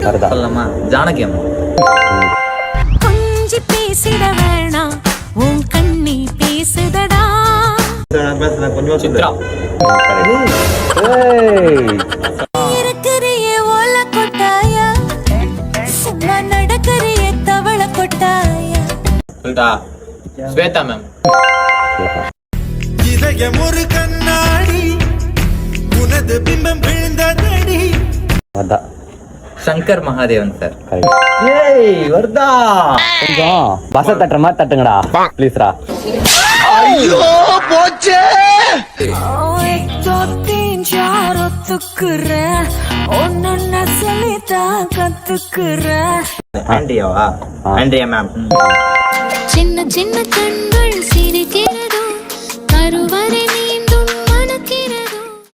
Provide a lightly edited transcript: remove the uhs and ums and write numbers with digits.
சொல்லலாமா? ஜானகி அம்மா. கொஞ்சி பேசிட வேணாம், உன் கண்ணி பேசுதடா. சித்ரா. இருக்கிறியே ஓல கொட்டாயா, சும்மா நடக்கிறியே தவள கொட்டாயா. சொல்லிட்டா? ஸ்வேதா மேம். இதயம் ஒரு கண்ணாடி, உனது பிம்பம் விழுந்ததடி. சங்கர் மகாதேவன் சார். வருதா கொஞ்சம் பச தட்டுற மாதிரி தட்டுங்கடா ப்ளீஸ்ரா. ஐயோ போச்சே. ஆண்ட்ரியாவா? Andrea ma'am. சின்ன சின்ன கண்கள் சிரிக்கிறதோ கருவறை